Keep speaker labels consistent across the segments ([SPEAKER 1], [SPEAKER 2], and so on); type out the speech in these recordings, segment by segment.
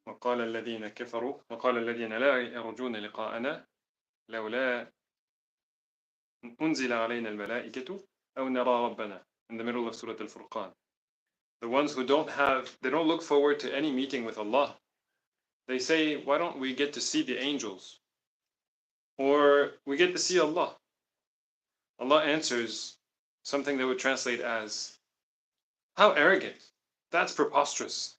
[SPEAKER 1] وقال الذين كفروا وقال الذين لا يرجون لقاءنا لولا أنزل علينا الملائكة أو نرى ربنا, in the middle of Surah Al-Furqan. The ones who they don't look forward to any meeting with Allah. They say, why don't we get to see the angels? Or we get to see Allah. Allah answers something that would translate as, how arrogant. That's preposterous.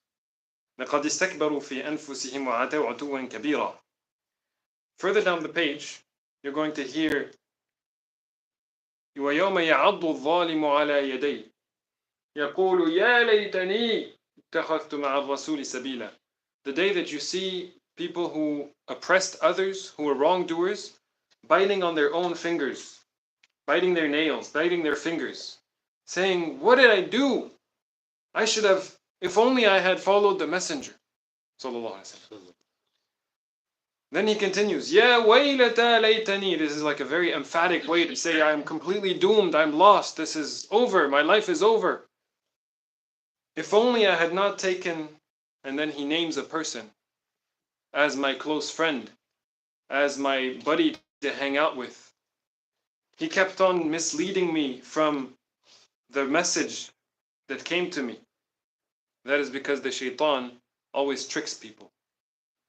[SPEAKER 1] لَقَدْ اسْتَكْبَرُوا فِي أَنفُسِهِمْ وَعَتَوْا عُتُوًّا كَبِيرًا. Further down the page, you're going to hear, وَيَوْمَ يَعَضُّ الظَّالِمُ عَلَى يَدَيْهِ يَقُولُ يَا لَيْتَنِي اتَّخَذْتُ مَعَ الرَّسُولِ سَبِيلًا. The day that you see people who oppressed others, who are wrongdoers, biting on their own fingers, biting their nails, biting their fingers, saying, what did I do? I should have, if only I had followed the messenger. Then he continues, Ya waylata laytani. This is like a very emphatic way to say, I'm completely doomed, I'm lost, this is over, my life is over. If only I had not taken, and then he names a person as my close friend, as my buddy to hang out with. He kept on misleading me from the message that came to me. That is because the shaitan always tricks people.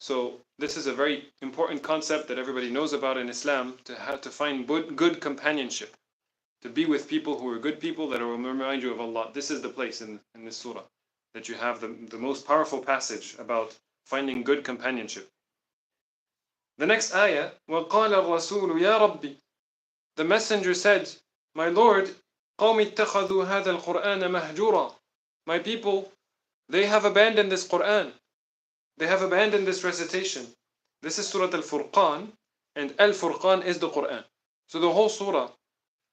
[SPEAKER 1] So this is a very important concept that everybody knows about in Islam, to have to find good companionship, to be with people who are good people that will remind you of Allah. This is the place in this surah that you have the most powerful passage about finding good companionship. The next ayah, وَقَالَ الرَّسُولُ يَا رَبِّي. The messenger said, my Lord, قَوْمِ اتَّخَذُوا هَذَا الْقُرْآنَ مَهْجُورًا. My people, they have abandoned this Qur'an. They have abandoned this recitation. This is Surah Al-Furqan, and Al-Furqan is the Qur'an. So the whole surah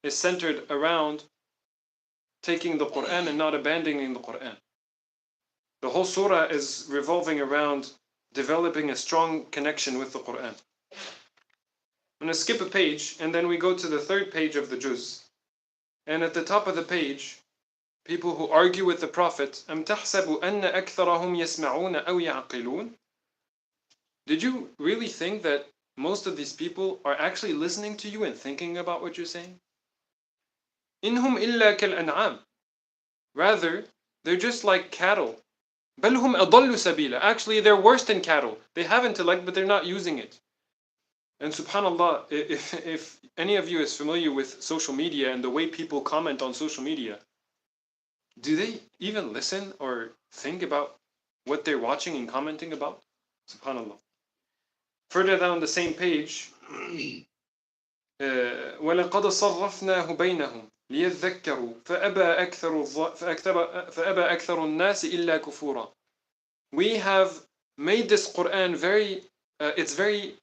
[SPEAKER 1] is centered around taking the Qur'an and not abandoning the Qur'an. The whole surah is revolving around developing a strong connection with the Qur'an. I'm going to skip a page, and then we go to the third page of the juz. And at the top of the page, people who argue with the Prophet, أَمْ تَحْسَبُ أَنَّ أَكْثَرَهُمْ يَسْمَعُونَ أَوْ يَعْقِلُونَ. Did you really think that most of these people are actually listening to you and thinking about what you're saying? إِنْهُمْ إِلَّا كَالْأَنْعَامِ. Rather, they're just like cattle. بَلْ هُمْ أَضَلُّ سَبِيلًا. Actually, they're worse than cattle. They have intellect, but they're not using it. And subhanAllah, if any of you is familiar with social media and the way people comment on social media, do they even listen or think about what they're watching and commenting about? SubhanAllah. Further down the same page, وَلَقَدْ صَرَّفْنَاهُ بَيْنَهُمْ لِيَذَّكَّرُوا فَأَبَى أَكْثَرُ النَّاسِ إِلَّا كُفُورًا. We have made this Qur'an it's very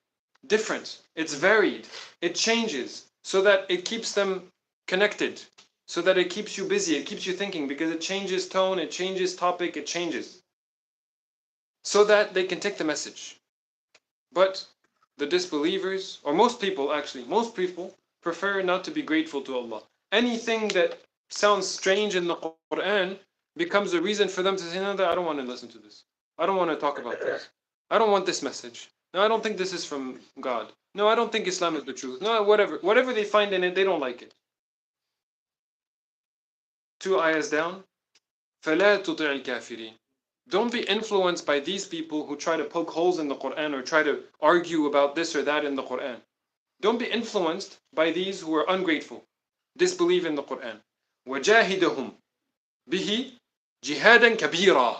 [SPEAKER 1] different, it's varied, it changes so that it keeps them connected, so that it keeps you busy, it keeps you thinking, because it changes tone, it changes topic, it changes, so that they can take the message. But the disbelievers, or most people prefer not to be grateful to Allah. Anything that sounds strange in the Qur'an becomes a reason for them to say, no, I don't want to listen to this. I don't want to talk about this. I don't want this message. No, I don't think this is from God. No, I don't think Islam is the truth. No, whatever they find in it, they don't like it. 2 ayahs down, فَلَا تُطِعِ الْكَافِرِينَ. Don't be influenced by these people who try to poke holes in the Qur'an or try to argue about this or that in the Qur'an. Don't be influenced by these who are ungrateful, disbelieve in the Qur'an. وَجَاهِدَهُمْ بِهِ جِهَادًا كَبِيرًا.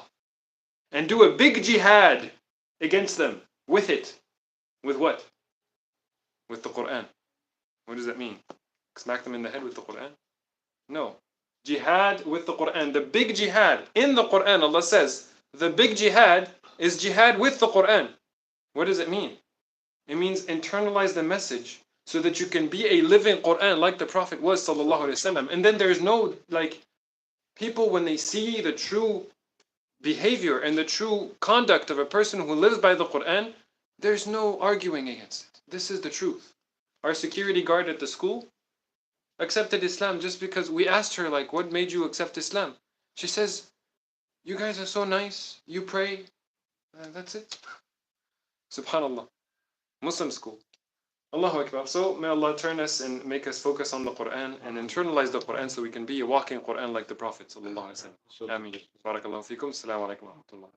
[SPEAKER 1] And do a big jihad against them with it. With what? With the Qur'an. What does that mean? Smack them in the head with the Qur'an? No. Jihad with the Qur'an. The big jihad in the Qur'an, Allah says, the big jihad is jihad with the Qur'an. What does it mean? It means internalize the message so that you can be a living Qur'an like the Prophet was sallallahu alaihi wasallam. And then there's no, people when they see the true behavior and the true conduct of a person who lives by the Qur'an, there's no arguing against it. This is the truth. Our security guard at the school accepted Islam just because we asked her, what made you accept Islam? She says, you guys are so nice, you pray, That's it. Subhanallah. Muslim school. Allahu Akbar. So may Allah turn us and make us focus on the Quran and internalize the Quran so we can be a walking Quran like the Prophet. Sallallahu Alaihi Wasallam. Ameen. Barakallahu feekum. Assalamu alaikum wa rahmatullah.